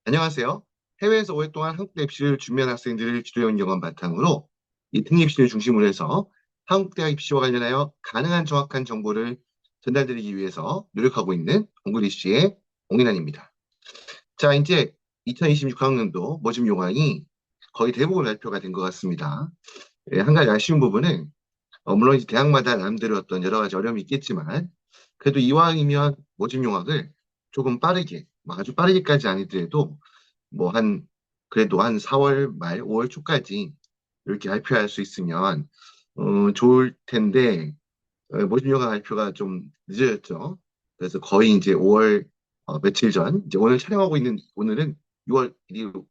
안녕하세요. 해외에서 오랫동안 한국대 입시를 준비한 학생들을 주요한 경험 바탕으로 이 특례 입시를 중심으로 해서 한국대학 입시와 관련하여 가능한 정확한 정보를 전달드리기 위해서 노력하고 있는 ong글리시의 옹인환입니다. 자, 이제 2026학년도 모집 요강이 거의 대부분 발표가 된 것 같습니다. 한 가지 아쉬운 부분은 물론 이제 대학마다 나름대로 어떤 여러 가지 어려움이 있겠지만 그래도 이왕이면 모집 요강을 조금 빠르게, 뭐 아주 빠르게까지 아니더라도 뭐 그래도 한 4월 말, 5월 초까지 이렇게 발표할 수 있으면, 좋을 텐데, 모집료가 발표가 좀 늦어졌죠. 그래서 거의 이제 5월, 며칠 전, 이제 오늘 촬영하고 있는, 오늘은 6월 1일,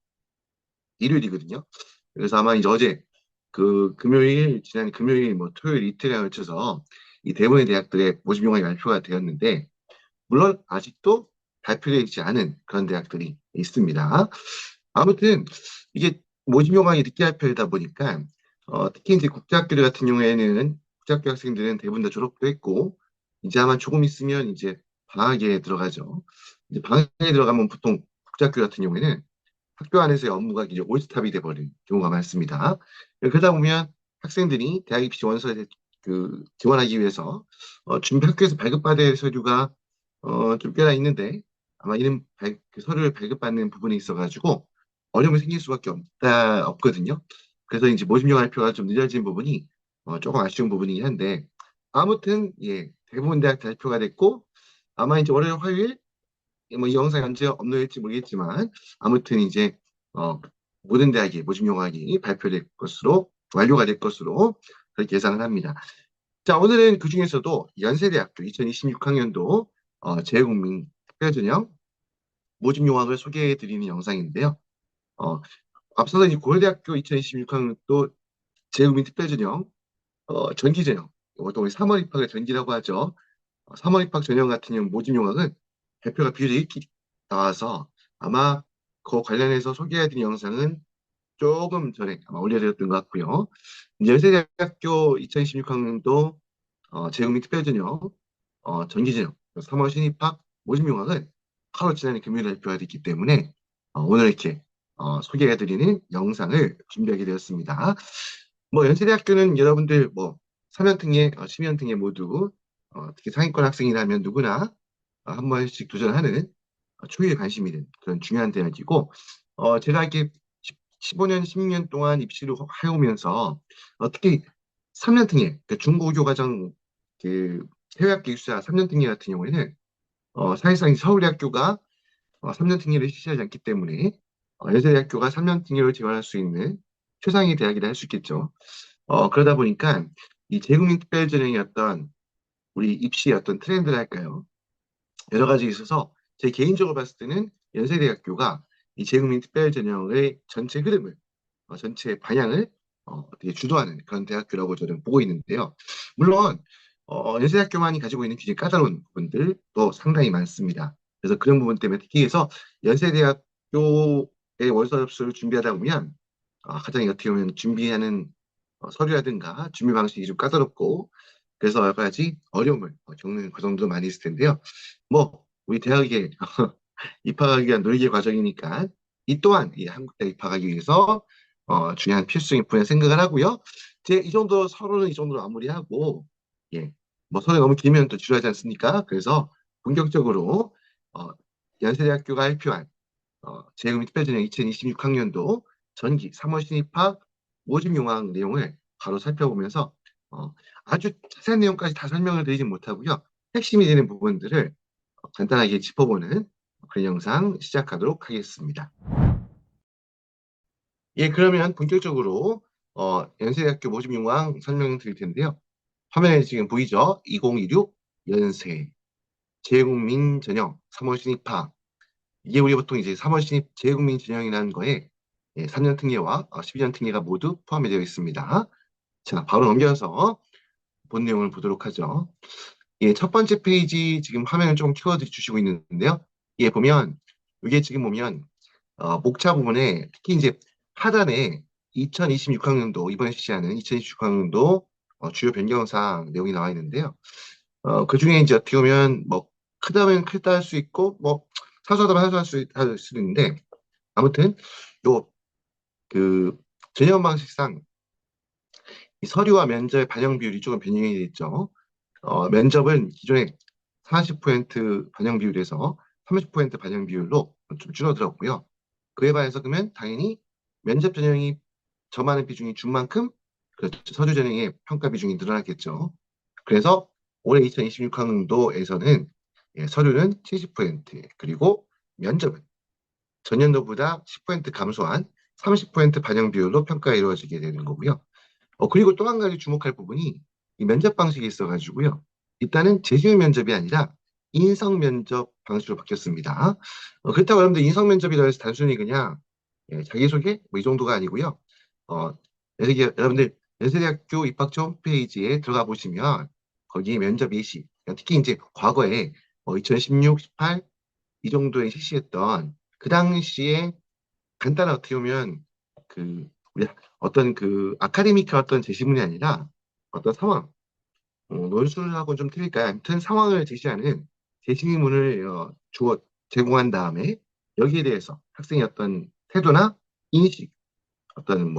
일요일이거든요. 그래서 아마 이제 어제, 지난 금요일, 뭐 토요일 이틀에 걸쳐서 이 대부분의 대학들의 모집료가 발표가 되었는데, 물론 아직도 발표되지 않은 그런 대학들이 있습니다. 아무튼 이게 모집 요강이 늦게 발표되다 보니까 특히 이제 국제학교 같은 경우에는 국제학교 학생들은 대부분 다 졸업도 했고 이제 아마 조금 있으면 이제 방학에 들어가죠. 이제 방학에 들어가면 보통 국제학교 같은 경우에는 학교 안에서의 업무가 이제 올스탑이 돼버린 경우가 많습니다. 그러다 보면 학생들이 대학 입시 원서에 지원하기 위해서 준비 학교에서 발급받아야 할 서류가 좀 꽤나 있는데 아마 그 서류를 발급받는 부분에 있어가지고 어려움이 생길 수밖에 없거든요. 그래서 이제 모집용 발표가 좀 늦어진 부분이 조금 아쉬운 부분이긴 한데 아무튼 예 대부분 대학 발표가 됐고 아마 이제 월요일 화요일 뭐 이 영상이 언제 업로드될지 모르겠지만 아무튼 이제 어, 모든 대학의 모집 요강이 발표될 것으로 완료가 될 것으로 그렇게 예상을 합니다. 자, 오늘은 그중에서도 연세대학교 2026학년도 재외국민 특별전형 모집 요강을 소개해 드리는 영상인데요. 어, 앞서서 이 고려대학교 2026학년도 재외국민 특별전형 전기전형 보통 3월 입학을 전기라고 하죠. 3월 입학 전형 같은 경우 모집 요강은 발표가 비율이 일찍 나와서 아마 그 관련해서 소개해드린 영상은 조금 전에 아마 올려드렸던 것 같고요. 연세대학교 2016학년도 재국민 특별전형 전기전형 3월 신입학 모집 요강은 8월 지난해 금요일에 발표가 됐기 때문에 오늘 이렇게 소개해드리는 영상을 준비하게 되었습니다. 뭐 연세대학교는 여러분들 뭐 3연특례, 10연특례 모두 특히 상위권 학생이라면 누구나 한 번씩 도전하는 초유의 관심이 된 그런 중요한 대학이고 제가 이렇게 15년, 16년 동안 입시를 해오면서 특히 3년특례, 그 중고교 과정 그 해외학교 입사 3년특례 같은 경우에는 사실상 서울대학교가 3년특례를 실시하지 않기 때문에 연세대학교가 3년특례를 지원할 수 있는 최상위 대학이라 할 수 있겠죠. 그러다 보니까 이 재국민 특별전형이 어떤 우리 입시의 어떤 트렌드랄까요? 여러 가지 있어서 제 개인적으로 봤을 때는 연세대학교가 이 재국민 특별전형의 전체 흐름을, 전체 방향을 되게 주도하는 그런 대학교라고 저는 보고 있는데요. 물론 연세대학교만이 가지고 있는 굉장히 까다로운 부분들도 상당히 많습니다. 그래서 그런 부분 때문에 특히 해서 연세대학교의 원서 접수를 준비하다 보면 가장 어떻게 보면 준비하는 서류라든가 준비 방식이 좀 까다롭고 그래서 여러 가지 어려움을 겪는 과정도 많이 있을 텐데요. 뭐 우리 대학에 입학하기 위한 논리의 과정이니까 이 또한 이 한국대 입학하기 위해서 중요한 필수인 분야 생각을 하고요. 제 이 정도 서로는 이 정도로 마무리하고 예, 뭐 서로 너무 길면 또 지루하지 않습니까? 그래서 본격적으로 어, 연세대학교가 발표한 재외국민 특별전형 2026학년도 전기 3월 신입학 모집 용학 내용을 바로 살펴보면서 어, 아주 자세한 내용까지 다 설명을 드리진 못하고요. 핵심이 되는 부분들을 간단하게 짚어보는 그런 영상 시작하도록 하겠습니다. 예, 그러면 본격적으로 연세대학교 모집 용학 설명드릴 텐데요. 화면에 지금 보이죠? 2026 연세 재외국민 전형 3월 신입학 이게 우리 보통 이제 3월 신입 재외국민 전형이라는 거에 3년 특례와 12년 특례가 모두 포함이 되어 있습니다. 자, 바로 넘겨서 본 내용을 보도록 하죠. 예, 첫 번째 페이지 지금 화면을 좀 키워주시고 있는데요. 예, 보면 이게 지금 보면 목차 부분에 특히 이제 하단에 2026학년도 이번에 실시하는 2026학년도 주요 변경사항 내용이 나와 있는데요. 그 중에 이제 어떻게 보면 뭐 크다면 크다 할 수 있고 뭐 사소하다면 사소할 수 있는데 아무튼 요 그 전형 방식상 이 서류와 면접의 반영 비율이 조금 변경이 됐죠. 면접은 기존에 40% 반영 비율에서 30% 반영 비율로 좀 줄어들었고요. 그에 반해서 그러면 당연히 면접 전형이 점하는 비중이 준 만큼 그렇죠. 서류 전형의 평가 비중이 늘어났겠죠. 그래서 올해 2026학년도에서는 서류는 70% 그리고 면접은 전년도보다 10% 감소한 30% 반영 비율로 평가가 이루어지게 되는 거고요. 그리고 또 한 가지 주목할 부분이 이 면접 방식이 있어가지고요. 일단은 재직 면접이 아니라 인성 면접 방식으로 바뀌었습니다. 그렇다고 여러분들 인성 면접이라 해서 단순히 그냥 자기소개 뭐 이 정도가 아니고요. 어, 여러분들 연세대학교 입학처 홈페이지에 들어가 보시면 거기 면접 예시, 특히 이제 과거에 2016, 18 이 정도에 실시했던 그 당시에 간단한 어떻게 보면 우리 어떤 아카데미카 어떤 제시문이 아니라 어떤 상황, 논술하고는 좀 틀릴까요? 아무튼 상황을 제시하는 제시문을 제공한 다음에 여기에 대해서 학생의 어떤 태도나 인식, 어떤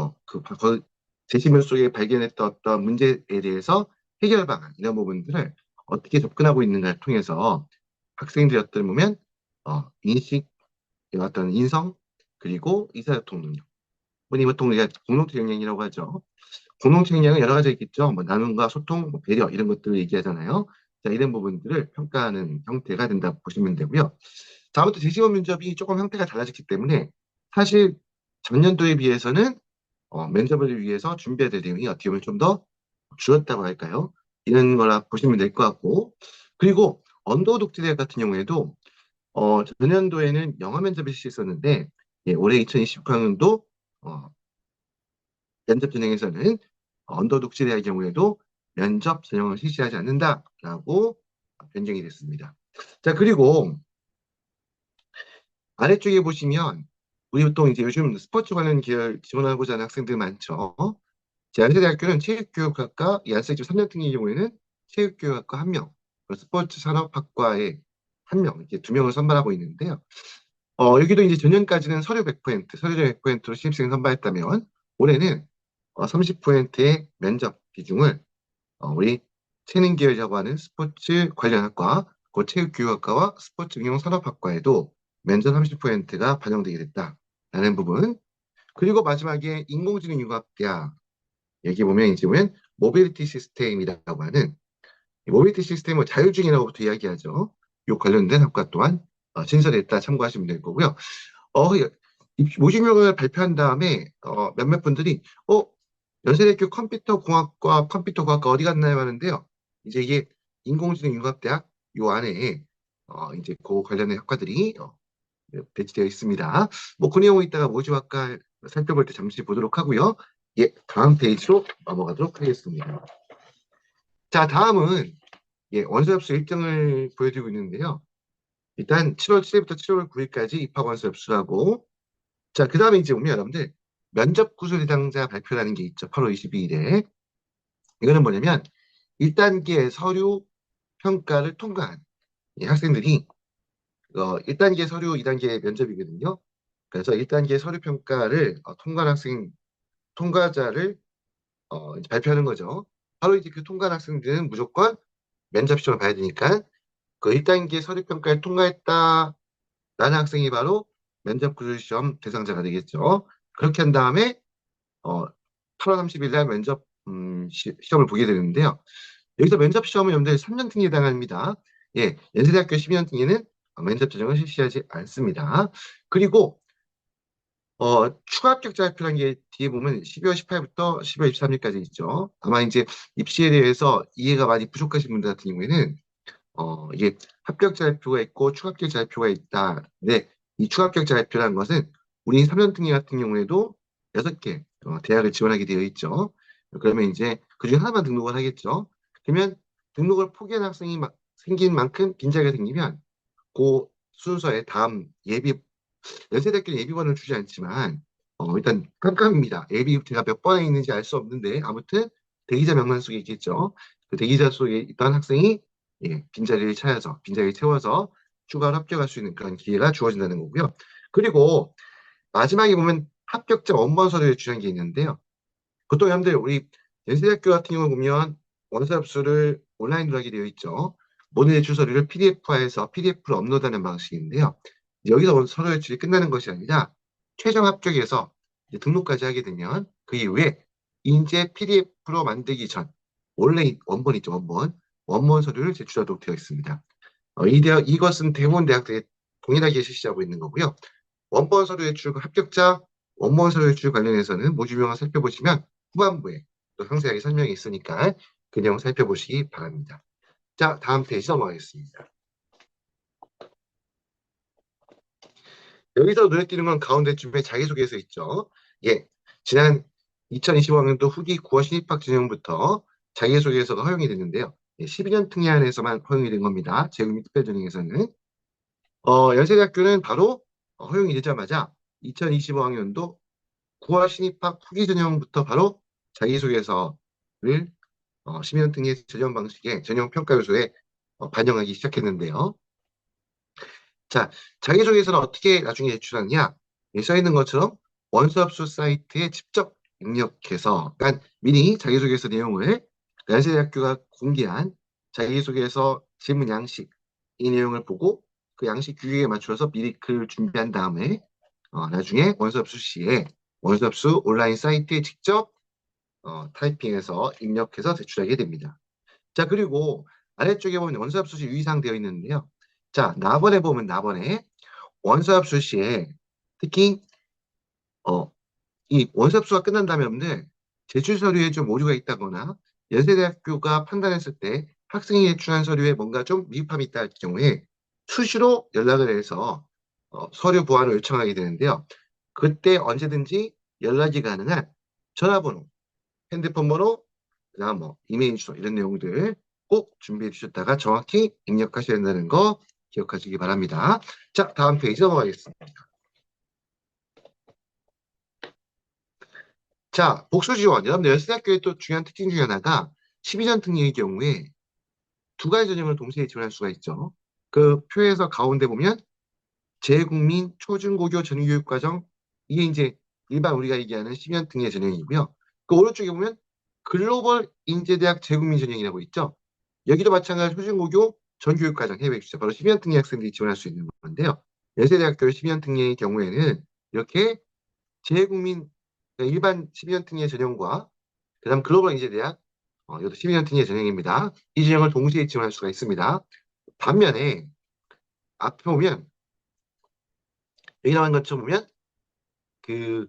제시문 속에 발견했던 어떤 문제에 대해서 해결 방안 이런 부분들을 어떻게 접근하고 있는가를 통해서 학생들이 어떤 보면 인식, 어떤 인성 그리고 의사소통 능력, 흔히 보통 우리가 공동체 역량이라고 하죠. 공동체 역량은 여러 가지 있겠죠. 뭐 나눔과 소통, 뭐 배려 이런 것들을 얘기하잖아요. 자, 이런 부분들을 평가하는 형태가 된다고 보시면 되고요. 다음부터 제시문 면접이 조금 형태가 달라졌기 때문에 사실 전년도에 비해서는 면접을 위해서 준비해야 될 내용이 어떻게 보면 좀 더 줄었다고 할까요? 이런 거라 보시면 될 것 같고 그리고 언더 독지대 같은 경우에도 전년도에는 영어 면접이 실시했었는데 올해 2020학년도 면접 전형에서는 언더 독지대의 경우에도 면접 전형을 실시하지 않는다라고 변경이 됐습니다. 자, 그리고 아래쪽에 보시면 우리 보통 이제 요즘 스포츠 관련 계열 지원하고자 하는 학생들 많죠. 연세대학교는 체육교육학과, 연세대 3년생의 경우에는 체육교육학과 1명, 스포츠 산업학과에 1명, 이렇게 2명을 선발하고 있는데요. 여기도 이제 전년까지는 서류 100%, 서류 100%로 신입생 선발했다면 올해는 30%의 면접 비중을 우리 체능계열이라고 하는 스포츠 관련 학과, 그 체육교육학과와 스포츠 응용 산업학과에도 면접 30%가 반영되게 됐다라는 부분. 그리고 마지막에 인공지능융합대학 여기 보면 이제 보면 모빌리티 시스템이라고 하는 이 모빌리티 시스템을 자율주행이라고부터 이야기하죠. 이 관련된 학과 또한 신설했다 참고하시면 될 거고요. 모집률을 발표한 다음에 몇몇 분들이 연세대학교 컴퓨터공학과 컴퓨터과학과 어디 갔나요 하는데요. 이제 이게 인공지능융합대학 요 안에 이제 그 관련된 학과들이 배치되어 있습니다. 뭐 그 내용을 이따가 모집학과 살펴볼 때 잠시 보도록 하고요. 다음 페이지로 넘어가도록 하겠습니다. 자, 다음은 원서엽수 일정을 보여드리고 있는데요. 일단 7월 7일부터 7월 9일까지 입학 원서 엽수하고 자, 그 다음에 이제 보면 여러분들 면접 구술 대상자 발표라는 게 있죠. 8월 22일에. 이거는 뭐냐면 1단계 서류 평가를 통과한 이 학생들이 1단계 서류, 2단계 면접이거든요. 그래서 1단계 서류 평가를 통과한 학생, 통과자를 이제 발표하는 거죠. 바로 이제 그 통과한 학생들은 무조건 면접 시험을 봐야 되니까 그 1단계 서류 평가를 통과했다라는 학생이 바로 면접 구술 시험 대상자가 되겠죠. 그렇게 한 다음에 8월 30일 날 면접 시험을 보게 되는데요. 여기서 면접 시험은 여러분들 3년 등에 해당합니다. 연세대학교 12년 등에는 면접 전형을 실시하지 않습니다. 그리고 추가 합격자 발표라는 게 뒤에 보면 12월 18일부터 12월 23일까지 있죠. 아마 이제 입시에 대해서 이해가 많이 부족하신 분들 같은 경우에는 이게 합격자 발표가 있고 추가 합격자 발표가 있다. 근데 이 추가 합격자 발표라는 것은 우리 3년 등의 같은 경우에도 6개 대학을 지원하게 되어 있죠. 그러면 이제 그중에 하나만 등록을 하겠죠. 그러면 등록을 포기한 학생이 생긴 만큼 빈자리가 생기면 그 순서에 다음 연세대학교는 예비반을 주지 않지만 일단 깜깜입니다. 예비제가 몇 번에 있는지 알 수 없는데 아무튼 대기자 명단 속에 있겠죠. 그 대기자 속에 있던 학생이 빈자리를 빈자리를 채워서 추가로 합격할 수 있는 그런 기회가 주어진다는 거고요. 그리고 마지막에 보면 합격자 원본 서류에 주는 게 있는데요. 보통 여러분들 우리 연세대학교 같은 경우 보면 원서 접수를 온라인으로 하게 되어 있죠. 모든 제출 서류를 PDF화해서 PDF로 업로드하는 방식인데요. 여기서 서류 제출이 끝나는 것이 아니라 최종 합격해서 이제 등록까지 하게 되면 그 이후에 이제 PDF로 만들기 전 원래 원본 있죠, 원본. 원본 서류를 제출하도록 되어 있습니다. 이것은 대부분 대학들이 동일하게 실시하고 있는 거고요. 원본 서류 제출 합격자 원본 서류 제출 관련해서는 모집 유형을 살펴보시면 후반부에 또 상세하게 설명이 있으니까 그 내용 살펴보시기 바랍니다. 자, 다음 페이지 넘어가겠습니다. 여기서 눈에 띄는 건 가운데쯤에 자기소개서 있죠. 예, 지난 2025학년도 후기 9월 신입학 진행부터 자기소개서가 허용이 됐는데요. 예, 12년 특례안에서만 허용이 된 겁니다. 재구미 특별전형에서는. 연세대학교는 바로 허용이 되자마자 2025학년도 9월 신입학 후기 전형부터 바로 자기소개서를 12년 특례 전형 방식의 전형 평가 요소에 반영하기 시작했는데요. 자, 자기소개서는 어떻게 나중에 제출하느냐? 여기 써 있는 것처럼 원서업소 사이트에 직접 입력해서, 그러니까 미리 자기소개서 내용을 연세대학교가 공개한 자기소개서 질문 양식 이 내용을 보고 그 양식 규격에 맞춰서 미리 글을 준비한 다음에 나중에 원서업소 시에 원서업소 온라인 사이트에 직접 타이핑해서 입력해서 제출하게 됩니다. 자, 그리고 아래쪽에 보면 원서압수 시 유의사항 되어 있는데요. 자, 나번에 보면 나번에 원서압수 시에 특히 어, 이 원서압수가 끝난 다음에 여러분들 제출 서류에 좀 오류가 있다거나 연세대학교가 판단했을 때 학생이 제출한 서류에 뭔가 좀 미흡함이 있다 할 경우에 수시로 연락을 해서 서류 보완을 요청하게 되는데요. 그때 언제든지 연락이 가능한 전화번호, 핸드폰 번호, 그다음 뭐 이메일 주소 이런 내용들 꼭 준비해 주셨다가 정확히 입력하셔야 된다는 거 기억하시기 바랍니다. 자, 다음 페이지 넘어가겠습니다. 자, 복수 지원. 여러분들 연세대학교의 또 중요한 특징 중에 하나가 12년 특례의 경우에 두 가지 전형을 동시에 지원할 수가 있죠. 그 표에서 가운데 보면 재국민 초중고교 전교육과정 이게 이제 일반 우리가 얘기하는 12년 특례 전형이고요. 그 오른쪽에 보면 글로벌 인재대학 재국민 전형이라고 있죠. 여기도 마찬가지로 초중고교 전교육과정 해외 출자 바로 12년 특례 학생들이 지원할 수 있는 건데요. 연세대학교 12년 특례의 경우에는 이렇게 재국민 그러니까 일반 12년 특례 전형과 그다음 글로벌 인재대학 이것도 12년 특례 전형입니다. 이 전형을 동시에 지원할 수가 있습니다. 반면에 앞에 보면 여기 나온 것처럼 보면 그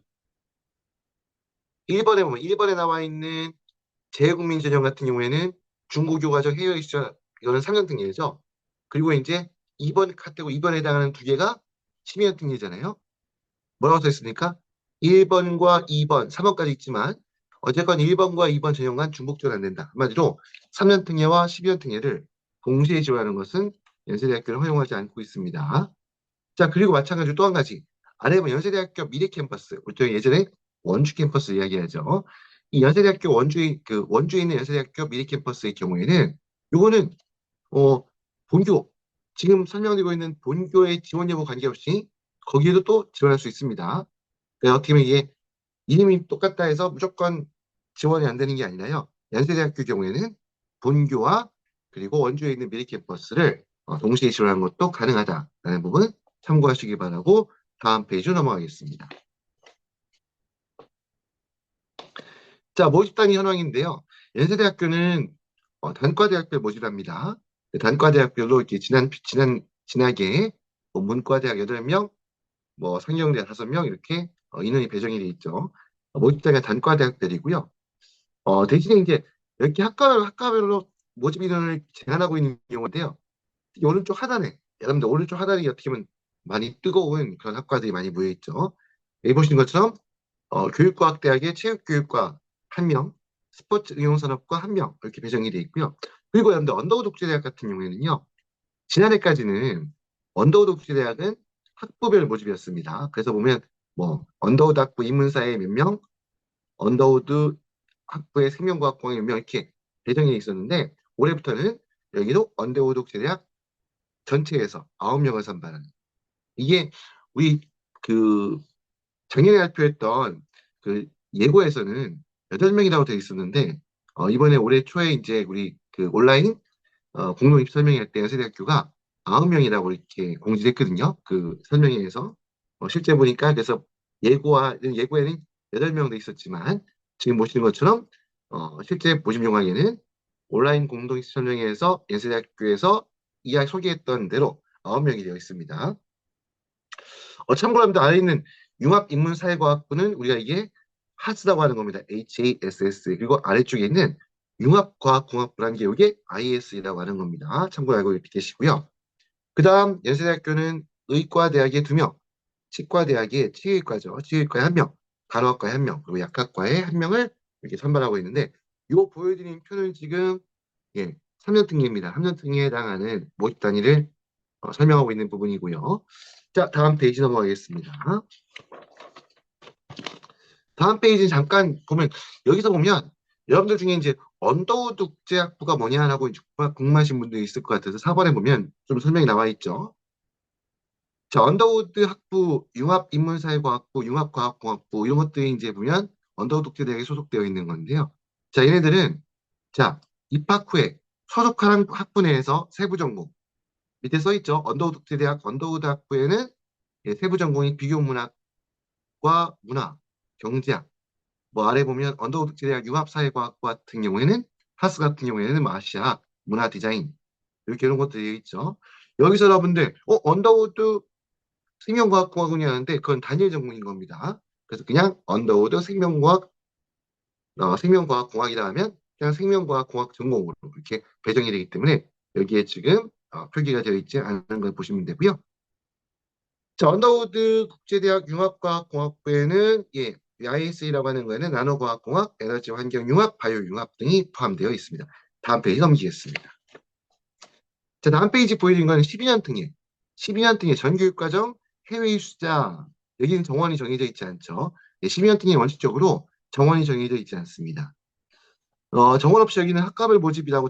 1번에 보면 1번에 나와 있는 재외국민 전형 같은 경우에는 중고교 과정 해외 출자 이거는 3년 특례죠. 그리고 이제 2번 카테고리 2번에 해당하는 두 개가 12년 특례잖아요. 뭐라고 써 있습니까? 1번과 2번, 3번까지 있지만 어쨌건 1번과 2번 전형만 중복 지원 안 된다. 한마디로 3년 특례와 12년 특례를 동시에 지원하는 것은 연세대학교는 허용하지 않고 있습니다. 자, 그리고 마찬가지로 또 한 가지. 아래 보면 연세대학교 미래 캠퍼스. 우리 예전에 원주 캠퍼스 이야기하죠. 이 연세대학교 원주에 있는 연세대학교 미래 캠퍼스의 경우에는 요거는 어 본교 지금 설명드리고 있는 본교의 지원 여부 관계없이 거기에도 또 지원할 수 있습니다. 그러니까 어떻게 보면 이게 이름이 똑같다 해서 무조건 지원이 안 되는 게 아니라요. 연세대학교 경우에는 본교와 그리고 원주에 있는 미래 캠퍼스를 동시에 지원하는 것도 가능하다라는 부분 참고하시기 바라고 다음 페이지로 넘어가겠습니다. 자, 모집 단위 현황인데요. 연세대학교는 단과대학별 모집을 합니다. 단과대학별로 이렇게 지나게 뭐 문과대학 8명, 뭐 상경대학 5명 이렇게 인원이 배정이 돼 있죠. 모집 단위가 단과대학별이고요. 대신에 이제 이렇게 학과별로 모집 인원을 제한하고 있는 경우인데요. 이 오른쪽 하단에 여러분들 오른쪽 하단에 어떻게 보면 많이 뜨거운 그런 학과들이 많이 모여 있죠. 여기 보시는 것처럼 교육과학대학의 체육교육과 1명, 스포츠응용산업과 1명 이렇게 배정이 돼 있고요. 그리고 여러분들 언더우드 국제대학 같은 경우에는요. 지난해까지는 언더우드 국제대학은 학부별 모집이었습니다. 그래서 보면 뭐 언더우드 학부 인문사의 몇 명, 언더우드 학부의 생명과학공학 몇 명 이렇게 배정이 있었는데 올해부터는 여기도 언더우드 국제대학 전체에서 9명을 선발하는 이게 우리 그 작년에 발표했던 그 예고에서는 8명이라고 되어 있었는데, 이번에 올해 초에 이제 우리 그 온라인 공동 입시 설명회 때 연세대학교가 9명이라고 이렇게 공지했거든요. 그 설명회에서. 실제 보니까 그래서 예고에는 8명 돼 있었지만 지금 보시는 것처럼 실제 모집 요강에는 온라인 공동 입시 설명회에서 연세대학교에서 이야기 소개했던 대로 9명이 되어 있습니다. 참고로 합니다. 아래 있는 융합인문사회과학부는 우리가 이게 하스라고 하는 겁니다. HASS. 그리고 아래쪽에 있는 융합과학공학부라는 게 이게 IS라고 하는 겁니다. 참고로 알고 계시고요. 그 다음 연세대학교는 의과대학에 2명, 치과대학에 치의과죠. 치의과에 1명, 간호학과에 1명, 그리고 약학과에 1명을 이렇게 선발하고 있는데 이 보여드린 표는 지금 3년 특례입니다. 3년 특례에 해당하는 모집 단위를 설명하고 있는 부분이고요. 자, 다음 페이지 넘어가겠습니다. 다음 페이지 잠깐 보면 여기서 보면 여러분들 중에 이제 언더우드 국제학부가 뭐냐라고 궁금하신 분들이 있을 것 같아서 4번에 보면 좀 설명이 나와 있죠. 자, 언더우드 학부, 융합인문사회과학부, 융합과학공학부 이런 것들이 이제 보면 언더우드 국제대학에 소속되어 있는 건데요. 자, 얘네들은 자, 입학 후에 소속하는 학부 내에서 세부 전공 밑에 써 있죠. 언더우드 국제대학 언더우드 학부에는 세부 전공이 비교문학과 문화, 경제학 뭐 아래 보면 언더우드대학 융합사회과학과 같은 경우에는 하스 같은 경우에는 마시아, 문화 디자인 이렇게 이런 것들이 있죠. 여기서 여러분들 언더우드 생명과학공학원이 하는데 그건 단일 전공인 겁니다. 그래서 그냥 언더우드 생명과학공학이라 하면 그냥 생명과학공학 전공으로 이렇게 배정이 되기 때문에 여기에 지금 표기가 되어 있지 않은 걸 보시면 되고요. 자, 언더우드 국제대학 융합과학공학부에는 IS라고 하는 거에는 나노과학공학, 에너지 환경융합, 바이오융합 등이 포함되어 있습니다. 다음 페이지 넘기겠습니다. 자, 다음 페이지 보여드린 거는 12년 특례. 12년 특례 전교육과정 해외 수자. 여기는 정원이 정해져 있지 않죠. 12년 특례 원칙적으로 정원이 정해져 있지 않습니다. 정원 없이 여기는 학과별 모집이라고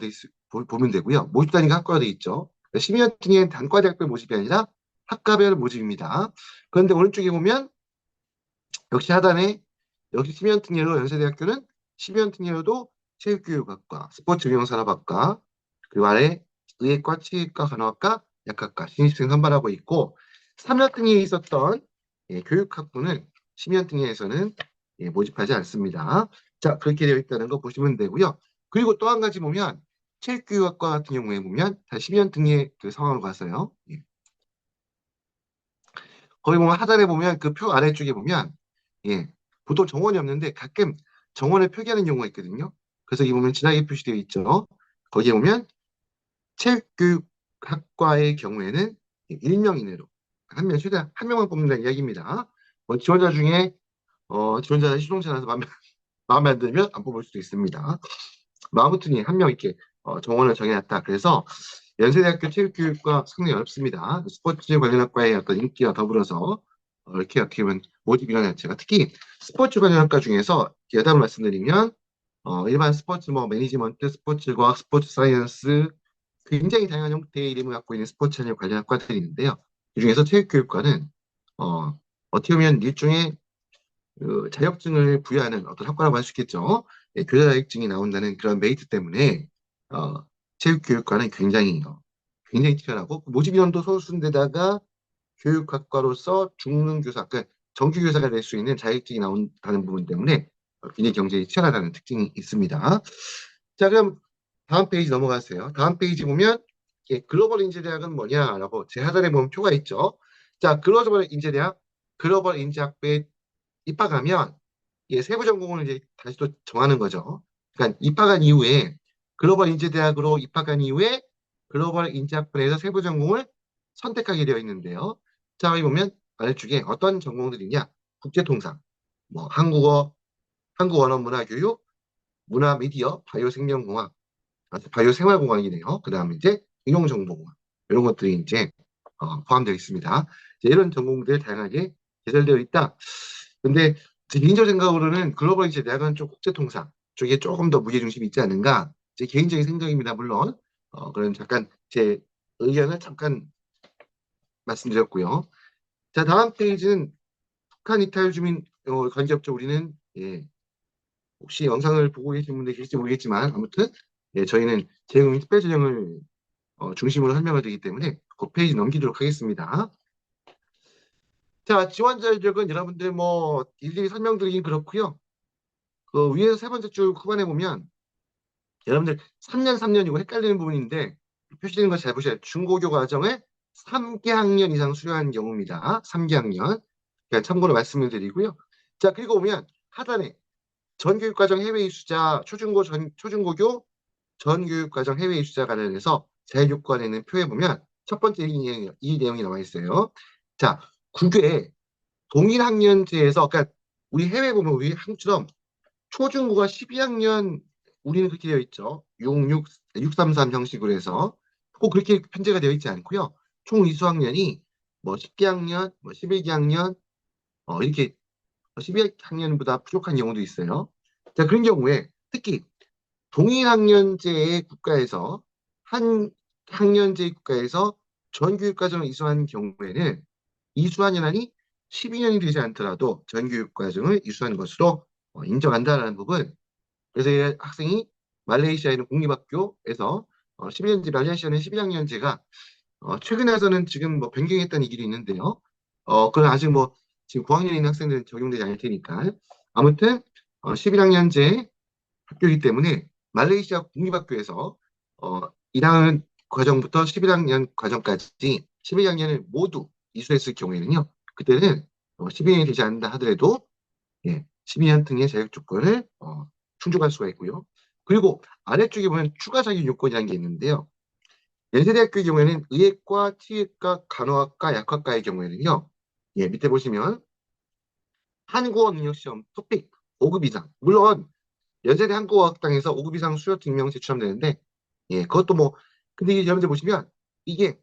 보면 되고요. 모집 단위가 학과가 돼 있죠. 12년 특례는 단과대학별 모집이 아니라 학과별 모집입니다. 그런데 오른쪽에 보면 역시 하단에 역시 심연 특례로 연세대학교는 심연 특례로도 체육교육학과, 스포츠응용산업학과, 그리고 아래 의예과, 치의과, 간호학과, 약학과 신입생 선발하고 있고 3년 특례에 있었던 교육학부는 심연 특례에서는 모집하지 않습니다. 자, 그렇게 되어 있다는 거 보시면 되고요. 그리고 또 한 가지 보면 체육교육학과 같은 경우에 보면 다 심연 특례 그 상황으로 가서요. 거기 보면 하단에 보면 그 표 아래쪽에 보면 예 보통 정원이 없는데 가끔 정원을 표기하는 경우가 있거든요. 그래서 이 보면 진하게 표시되어 있죠. 거기에 보면 체육교육학과의 경우에는 1명 이내로 한 명 최대 한 명만 뽑는다는 이야기입니다. 뭐 지원자 중에 지원자가 시종자라서 마음에 안 들면 안 뽑을 수도 있습니다. 뭐 아무튼 한 명 이렇게 정원을 정해놨다. 그래서 연세대학교 체육교육과 상당히 어렵습니다. 스포츠 관련 학과의 어떤 인기와 더불어서 이렇게 어떻게 보면 모집 이런 자체가 특히 스포츠 관련 학과 중에서 여담을 말씀드리면 일반 스포츠 뭐 매니지먼트, 스포츠 과학, 스포츠 사이언스 굉장히 다양한 형태의 이름을 갖고 있는 스포츠 관련 학과들이 있는데요. 이 중에서 체육교육과는 어떻게 보면 일종의 그 자격증을 부여하는 어떤 학과라고 할 수 있겠죠. 교사 자격증이 나온다는 그런 메리트 때문에 어, 체육교육과는 굉장히 뛰어나고 모집 인원도 소수인데다가 교육학과로서 중등교사, 그러니까 정규교사가 될 수 있는 자격증이 나온다는 부분 때문에 굉장히 경쟁이 치열하다는 특징이 있습니다. 자, 그럼 다음 페이지 넘어가세요. 다음 페이지 보면 글로벌 인재대학은 뭐냐라고 제 하단에 보면 표가 있죠. 자, 글로벌 인재대학, 글로벌 인재학부에 입학하면 세부 전공을 이제 다시 또 정하는 거죠. 그러니까 입학한 이후에 글로벌 인재대학으로 입학한 이후에 글로벌 인재학부에서 세부 전공을 선택하게 되어 있는데요. 자, 여기 보면 아래쪽에 어떤 전공들이냐? 국제통상, 뭐 한국어, 한국 언어 문화 교육, 문화 미디어, 바이오 생명공학, 바이오 생활공학이네요. 그다음에 이제 응용정보공학 이런 것들이 이제 포함되어 있습니다. 이제 이런 전공들 다양하게 개설되어 있다. 근데 제 개인적 생각으로는 글로벌 이제 대학은 좀 국제통상 쪽에 조금 더 무게중심이 있지 않는가 제 개인적인 생각입니다. 물론 그런 잠깐 제 의견을 잠깐 말씀드렸고요. 자, 다음 페이지는 북한 이탈 주민 관계업체 우리는 혹시 영상을 보고 계신 분들 계실지 모르겠지만 아무튼 저희는 재외국민 특별전형을 중심으로 설명을 드리기 때문에 그 페이지 넘기도록 하겠습니다. 자, 지원 자격은 여러분들 뭐 일일이 설명드리긴 그렇고요. 그 위에서 세 번째 줄 후반에 보면 여러분들 3년 3년이고 헷갈리는 부분인데 표시되는 거 잘 보셔야 돼요. 중고교 과정을 3개 학년 이상 수료한 경우입니다. 3개 학년. 그러니까 참고로 말씀을 드리고요. 자, 그리고 보면 하단에 전교육과정 해외 이수자 초중고교 전교육과정 해외 이수자 관련해서 자율요건에는 표에 보면 첫 번째 이 내용이 나와 있어요. 자, 국외 동일 학년제에서 그러니까 우리 해외 보면 우리 한국처럼 초중고가 12학년 우리는 그렇게 되어 있죠. 633 형식으로 해서 꼭 그렇게 편제가 되어 있지 않고요. 총 이수학년이 뭐 10개 학년, 뭐 11개 학년 이렇게 12학년보다 부족한 경우도 있어요. 자, 그런 경우에 특히 동일 학년제의 국가에서 한 학년제 국가에서 전교육과정을 이수한 경우에는 이수한 연한이 12년이 되지 않더라도 전교육과정을 이수한 것으로 인정한다라는 부분. 그래서 이 학생이 말레이시아에는 공립학교에서 12년제 말레이시아는 11학년제가 최근에 와서는 지금 뭐 변경했다는 얘기도 있는데요. 그건 아직 뭐 지금 9학년에 있는 학생들은 적용되지 않을 테니까. 아무튼 11학년제 학교이기 때문에 말레이시아 국립학교에서 1학년 과정부터 11학년 과정까지 11학년을 모두 이수했을 경우에는요. 그때는 12년이 되지 않는다 하더라도 12년 등의 자격 조건을 충족할 수가 있고요. 그리고 아래쪽에 보면 추가 자격 요건이라는 게 있는데요. 연세대학교의 경우에는 의예과, 치의과, 간호학과, 약학과의 경우에는요. 밑에 보시면 한국어 능력 시험 토픽 5급 이상. 물론 연세대 한국어학당에서 5급 이상 수료 증명 제출하면 되는데 그것도 뭐 근데 이게 여러분들 보시면 이게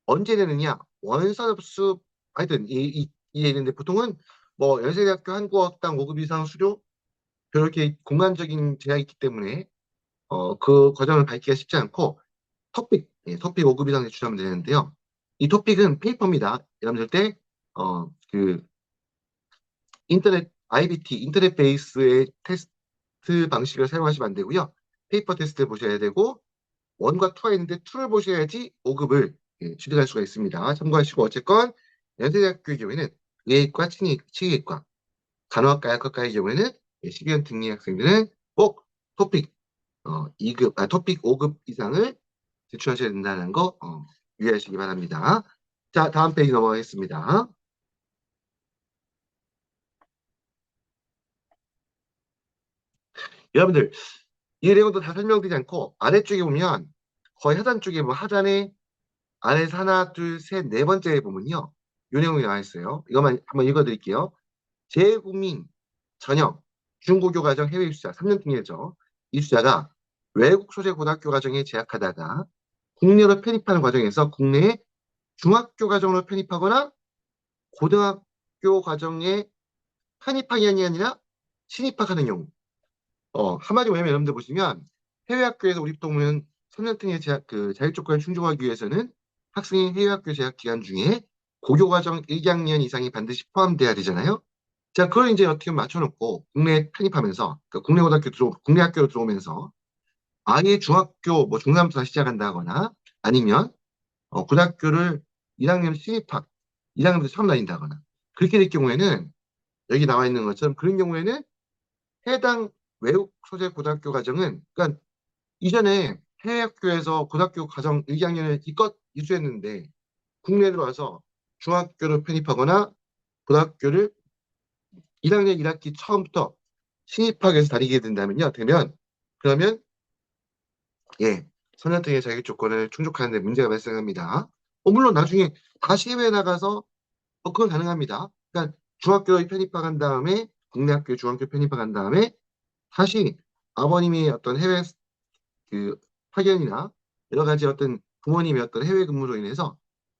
언제 되느냐 원서 접수 하여튼 이게 있는데 보통은 뭐 연세대학교 한국어학당 5급 이상 수료 그렇게 공간적인 제약이 있기 때문에 그 과정을 밟기가 쉽지 않고 토픽 5급 이상 제출하면 되는데요. 이 토픽은 페이퍼입니다. 여러분들 때그 인터넷 IBT 인터넷 베이스의 테스트 방식을 사용하시면 안 되고요. 페이퍼 테스트 보셔야 되고 1과 2가 있는데 2를 보셔야지 5급을 취득할 수가 있습니다. 참고하시고 어쨌건 연세대학교의 경우에는 의예과, 치의과, 간호학과, 약학과의 경우에는 12년 등리 학생들은 꼭 토픽 2급, 토픽 5급 이상을 제출하셔야 된다는 거 유의하시기 바랍니다. 자, 다음 페이지 넘어가겠습니다. 여러분들 이 내용도 다 설명드리지 않고 아래쪽에 보면 거의 하단 쪽에 뭐 하단에 아래에서 하나, 둘, 셋, 네 번째에 보면요. 요 내용이 나와 있어요. 이것만 한번 읽어드릴게요. 재국민 전형 중고교 과정 해외 입수자 3년 등예죠. 입수자가 외국 소재 고등학교 과정에 재학하다가 국내로 편입하는 과정에서 국내에 중학교 과정으로 편입하거나 고등학교 과정에 편입학이 아니라 신입학하는 경우. 한마디로 뭐냐면 여러분들 보시면 해외 학교에서 우리 보통 3년 등의 자격 조건을 충족하기 위해서는 학생이 해외 학교 재학 기간 중에 고교 과정 1학년 이상이 반드시 포함돼야 되잖아요. 자, 그걸 이제 어떻게 맞춰놓고 국내에 편입하면서 그러니까 국내 학교로 들어오면서 아예 중학교 뭐 중3부터 시작한다거나 아니면 고등학교를 1학년 신입학 1학년부터 처음 다닌다거나 그렇게 될 경우에는 여기 나와 있는 것처럼 그런 경우에는 해당 외국 소재 고등학교 과정은 그러니까 이전에 해외 학교에서 고등학교 과정 1학년을 이껏 이수했는데 국내에 들어와서 중학교를 편입하거나 고등학교를 1학년 1학기 처음부터 신입학에서 다니게 된다면요. 그러면 선현등의 자격 조건을 충족하는데 문제가 발생합니다. 물론 나중에 다시 해외 나가서 그건 가능합니다. 그러니까 중학교에 편입학한 다음에 국내 학교에 중학교 편입학한 다음에 다시 아버님이 어떤 해외 그 파견이나 여러 가지 어떤 부모님의 어떤 해외 근무로 인해서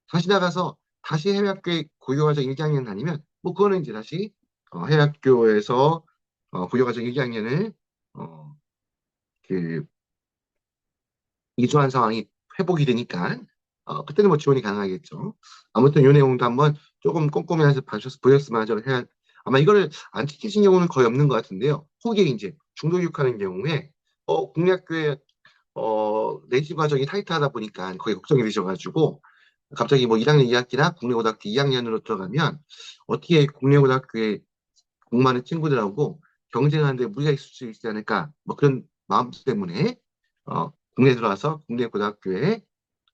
다시 나가서 다시 해외 학교에 고교과정 1학년 다니면 뭐 그거는 이제 다시 해외 학교에서 고교과정 1학년을 그 이수한 상황이 회복이 되니까 그때는 뭐 지원이 가능하겠죠. 아무튼 이 내용도 한번 조금 꼼꼼히 보셨으면 하죠. 아마 이거를 안 지키신 경우는 거의 없는 것 같은데요. 혹에 이제 중도교육하는 경우에 국내 학교에 내신 과정이 타이트하다 보니까 거의 걱정이 되셔가지고 갑자기 뭐 1학년 2학기나 국내고등학교 2학년으로 들어가면 어떻게 국내고등학교에 공부하는 친구들하고 경쟁하는데 무리가 있을 수 있지 않을까 뭐 그런 마음 때문에 국내에 들어와서 국내고등학교에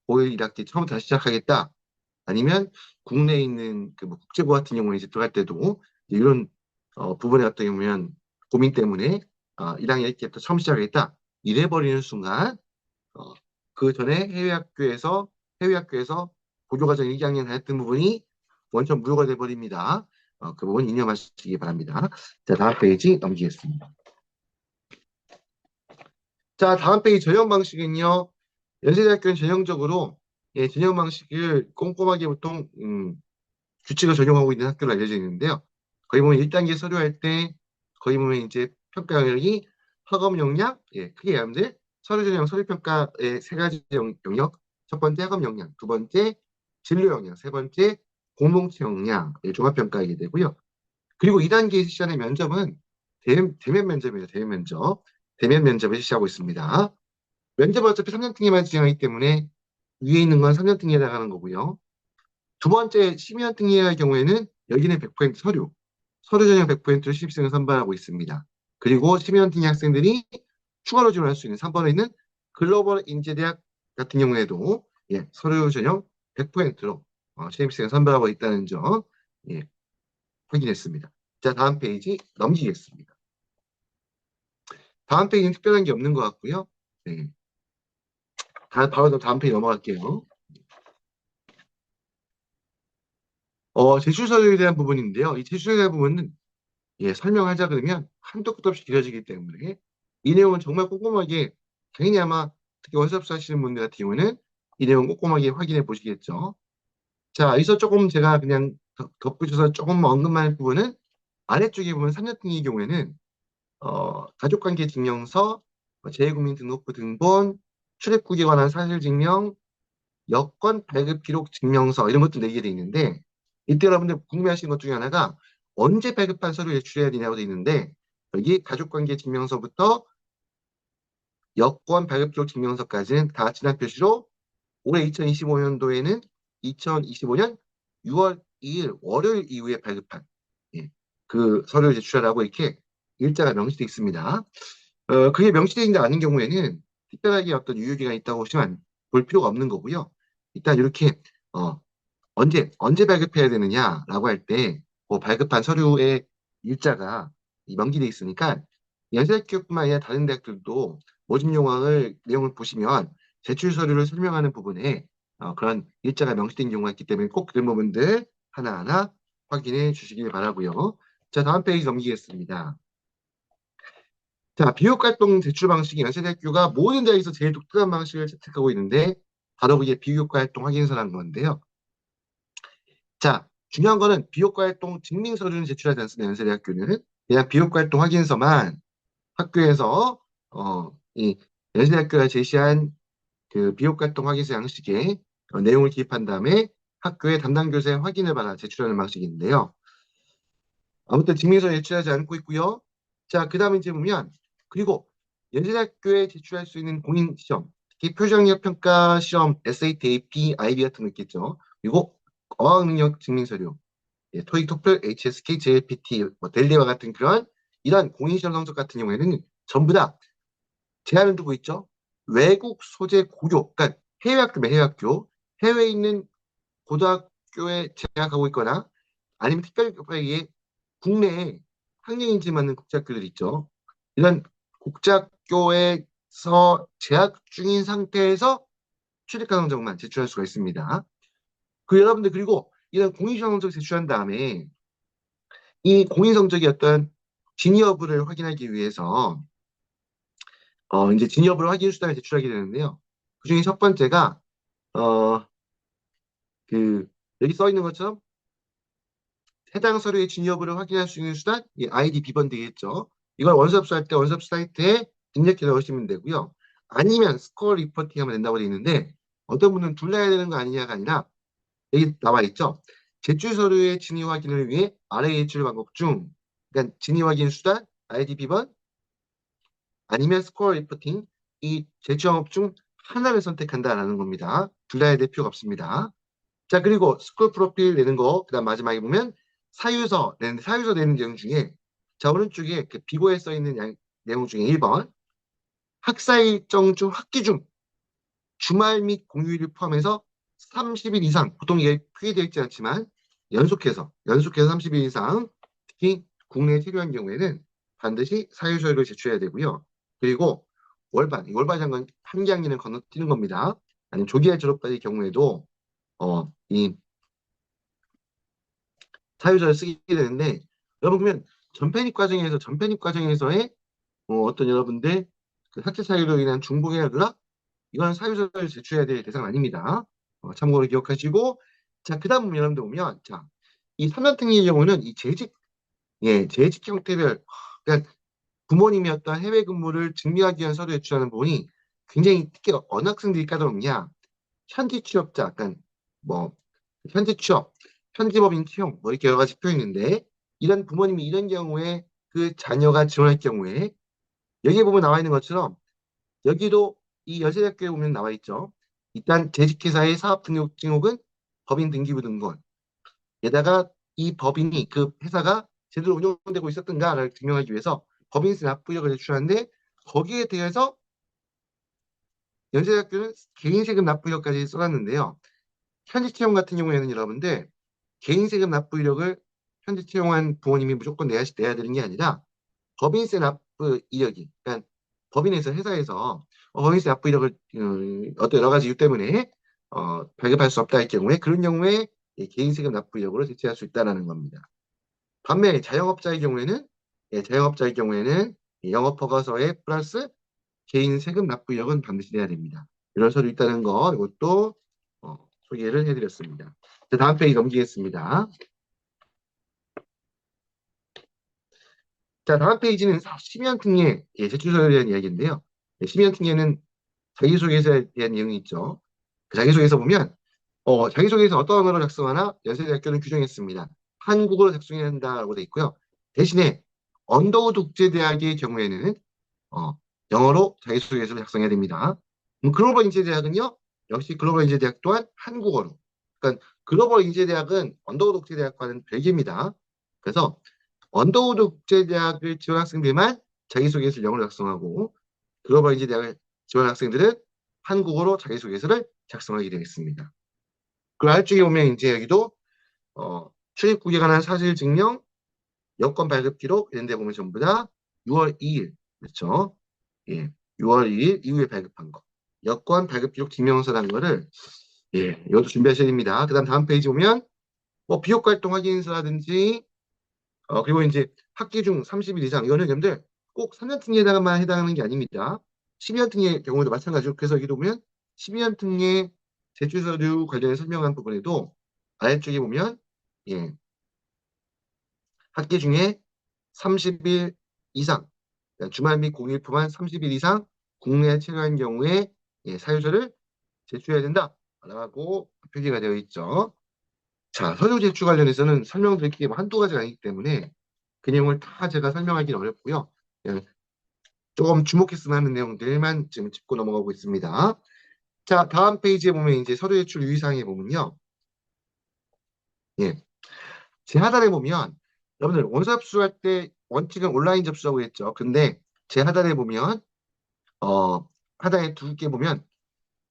고1 1학기 처음부터 다시 시작하겠다 아니면 국내에 있는 그뭐 국제고 같은 경우에 이제 들어갈 때도 이런 부분에 어떻게 보면 고민 때문에 1학년 1기부터 처음 시작하겠다 이래버리는 순간 어, 그 전에 해외 학교에서 고교과정 1학년 했던 부분이 원천 무효가 돼버립니다. 그 부분 이념하시기 바랍니다. 자, 다음 페이지 넘기겠습니다. 자, 다음 페이지 전형 방식은요. 연세대학교는 전형적으로 전형 방식을 꼼꼼하게 보통 규칙을 적용하고 있는 학교로 알려져 있는데요. 거기 보면 1단계 서류할 때 거기 보면 이제 평가 영역이 학업 역량, 크게 얘기하면 서류 전형 서류 평가의 세 가지 영역. 첫 번째 학업 역량, 두 번째 진로 역량, 세 번째 공동체 역량 종합 평가하게 되고요. 그리고 2단계 실시하는 면접은 대면 면접입니다. 대면 면접을 실시하고 있습니다. 면접은 어차피 3년 등에만 진행하기 때문에 위에 있는 건 3년 등에 해당하는 거고요. 두 번째 심의원 등의할 경우에는 여기는 100% 서류 전형 100%를 신입생을 선발하고 있습니다. 그리고 심의원 등의 학생들이 추가로 지원할 수 있는 3번에 있는 글로벌 인재대학 같은 경우에도 서류 전형 100%로 신입생을 선발하고 있다는 점 확인했습니다. 자, 다음 페이지 넘기겠습니다. 다음 페이지는 특별한 게 없는 것 같고요. 네. 바로 다음 페이지 넘어갈게요. 제출 서류에 대한 부분인데요. 이 제출 서류에 대한 부분은 설명하자 그러면 한도 끝도 없이 길어지기 때문에 이 내용은 정말 꼼꼼하게 당연히 아마 특히 원서접수 하시는 분들 같은 경우는 이 내용 꼼꼼하게 확인해 보시겠죠. 자, 여기서 조금 제가 그냥 덧붙여서 조금 언급만 할 부분은 아래쪽에 보면 3년 등의 경우에는 가족관계 증명서, 재외국민등록부 등본, 출입국에 관한 사실증명, 여권 발급 기록 증명서 이런 것도 내게 돼 있는데 이때 여러분들 궁금해하시는 것 중에 하나가 언제 발급한 서류를 제출해야 되냐고 돼 있는데 여기 가족관계 증명서부터 여권 발급 기록 증명서까지는 다 지난 표시로 올해 2025년도에는 2025년 6월 2일 월요일 이후에 발급한 그 서류를 제출하라고 이렇게 일자가 명시되어 있습니다. 그게 명시되어 있지 않은 경우에는 특별하게 어떤 유효기간이 있다고 보시면 볼 필요가 없는 거고요. 일단 이렇게 언제 발급해야 되느냐라고 할 때 뭐 발급한 서류의 일자가 명기돼 있으니까 연세대학교뿐만 아니라 다른 대학들도 모집 내용을 보시면 제출 서류를 설명하는 부분에 그런 일자가 명시된 경우가 있기 때문에 꼭 그런 부분들 하나하나 확인해 주시길 바라고요. 자, 다음 페이지 넘기겠습니다. 자, 비교과활동 제출 방식이 연세대학교가 모든 대학에서 제일 독특한 방식을 채택하고 있는데 바로 그게 비교과활동 확인서라는 건데요. 자, 중요한 거는 비효과활동 증명서류는 제출하지 않습니다. 연세대학교는 그냥 비효과활동 확인서만 학교에서 이 연세대학교가 제시한 그 비효과활동 확인서 양식에 내용을 기입한 다음에 학교의 담당 교사의 확인을 받아 제출하는 방식인데요. 아무튼 증명서 제출하지 않고 있고요. 자, 그 다음에 이제 보면 그리고 연세대학교에 제출할 수 있는 공인시험, 특히 표준학력 평가 시험, SAT, AP, IB 같은 거 있겠죠. 그리고 어학능력 증명서류, 토익, 토플, HSK, JLPT, 뭐 델리와 같은 그런 이런 공인시험 성적 같은 경우에는 전부 다 제한을 두고 있죠. 외국 소재 고교, 그러니까 해외학교, 해외에 있는 고등학교에 재학하고 있거나 아니면 특별히 국내에 학령인지 맞는 국제학교들 있죠. 이런 국제학교에서 재학 중인 상태에서 출입가 성적만 제출할 수가 있습니다. 여러분들 그리고 이런 공인시험 성적 제출한 다음에 이 공인 성적이 어떤 진위 여부를 확인하기 위해서 이제 진위 여부를 확인 수단을 제출하게 되는데요. 그중에 첫 번째가 어, 여기 써 있는 것처럼 해당 서류의 진위 여부를 확인할 수 있는 수단, 이 아이디 비번 되겠죠. 이걸 원서접수할 때 원서접수 사이트에 입력해 넣으시면 되고요. 아니면 스코어 리포팅 하면 된다고 되어 있는데 어떤 분은 둘 다 해야 되는 거 아니냐가 아니라 여기 나와 있죠. 제출 서류의 진위 확인을 위해 아래 제출 방법 중, 그러니까 진위 확인 수단, IDP번, 아니면 스코어 리포팅, 이 제출 방법 중 하나를 선택한다라는 겁니다. 둘 다 해야 될 필요가 없습니다. 자, 그리고 스쿨 프로필 내는 거, 그 다음 마지막에 보면 사유서 내는 내용 중에, 자, 오른쪽에 그 비고에 써 있는 내용 중에 1번, 학사 일정 중 학기 중 주말 및 공휴일을 포함해서 30일 이상, 보통 이게 표기되어 있지 않지만, 연속해서 30일 이상, 특히 국내에 체류한 경우에는 반드시 사유서를 제출해야 되고요. 그리고 월반이란 건 한 학년을 건너뛰는 겁니다. 아니면 조기에 졸업받을 경우에도, 이 사유서를 쓰게 되는데, 여러분 보면 전편입 과정에서의 어떤 여러분들 그 학제 사유로 인한 중복이나 누락, 이건 사유서를 제출해야 될 대상 아닙니다. 참고로 기억하시고, 자, 그 다음 여러분들 보면, 자, 이 3년 특례의 경우는 이 재직 형태별, 그러니까 부모님이 어떤 해외 근무를 증명하기 위한 서류 제출하는 부분이 굉장히 특히 어느 학생들이 까다롭냐, 현지 취업자, 약간 뭐, 현지 취업, 현지법인 채용, 뭐 이렇게 여러 가지 표현인데, 이런 부모님이 이런 경우에 그 자녀가 지원할 경우에, 여기에 보면 나와 있는 것처럼, 여기도 이 연세대학교에 보면 나와 있죠. 일단 재직회사의 사업 등록증 혹은 법인 등기부 등본. 게다가 이 법인이 그 회사가 제대로 운영되고 있었던가를 증명하기 위해서 법인세 납부력을 제출하는데 거기에 대해서 연세대학교는 개인세금 납부력까지 써놨는데요. 현지 채용 같은 경우에는 여러분들 개인세금 납부 이력을 현지 채용한 부모님이 무조건 내야 되는 게 아니라 법인세 납부 이력이, 그러니까 법인에서 회사에서 법인세 납부 이력을 어떤 여러 가지 이유 때문에 발급할 수 없다 할 경우에 그런 경우에 개인세금 납부 이력으로 대체할 수 있다는 겁니다. 반면에 자영업자의 경우에는 영업허가서에 플러스 개인세금 납부 이력은 반드시 내야 됩니다. 이런 서류 있다는 거 이것도 소개를 해드렸습니다. 자, 다음 페이지 넘기겠습니다. 자, 다음 페이지는 심의원 특례 제출서에 대한 이야기인데요. 심의원 특례는 자기소개서에 대한 내용이 있죠. 그 자기소개서 보면 자기소개서 어떤 언어로 작성하나 연세대학교는 규정했습니다. 한국어로 작성해야 한다고 돼 있고요. 대신에 언더우드 국제대학의 경우에는 어, 영어로 자기소개서를 작성해야 됩니다. 글로벌 인재대학은요, 역시 글로벌 인재대학 또한 한국어로. 그러니까 글로벌 인재대학은 언더우드 국제대학과는 별개입니다. 그래서 언더우드 국제대학을 지원 학생들만 자기소개서를 영어로 작성하고 글로벌 인재대학을 지원 학생들은 한국어로 자기소개서를 작성하게 되겠습니다. 그 아래쪽에 보면 이제 여기도 출입국에 관한 사실 증명, 여권 발급 기록 이런 데 보면 전부 다 6월 2일 그렇죠? 예, 6월 2일 이후에 발급한 거. 여권 발급 기록 증명서라는 거를 이것도 준비하셔야 됩니다. 그다음 다음 페이지 보면 뭐 비효과 활동 확인서라든지 그리고 이제 학기 중 30일 이상 이거는 여러분들 꼭 3년 특례에다가만 해당하는 게 아닙니다. 12년 특례 경우에도 마찬가지로 그래서 여기도 보면 12년 특례 제출 서류 관련해 설명한 부분에도 아래쪽에 보면 예, 학기 중에 30일 이상 그러니까 주말 및 공휴일 포함한 30일 이상 국내에 체류한 경우에 사유서를 제출해야 된다라고 표기가 되어 있죠. 자, 서류 제출 관련해서는 설명드릴 게 한두 가지가 아니기 때문에 그 내용을 다 제가 설명하기는 어렵고요. 그냥 조금 주목했으면 하는 내용들만 지금 짚고 넘어가고 있습니다. 자, 다음 페이지에 보면 이제 서류 제출 유의사항에 보면요. 예. 제 하단에 보면 여러분들 원서 접수할 때 원칙은 온라인 접수라고 했죠. 근데 제 하단에 보면 하단에 두 개 보면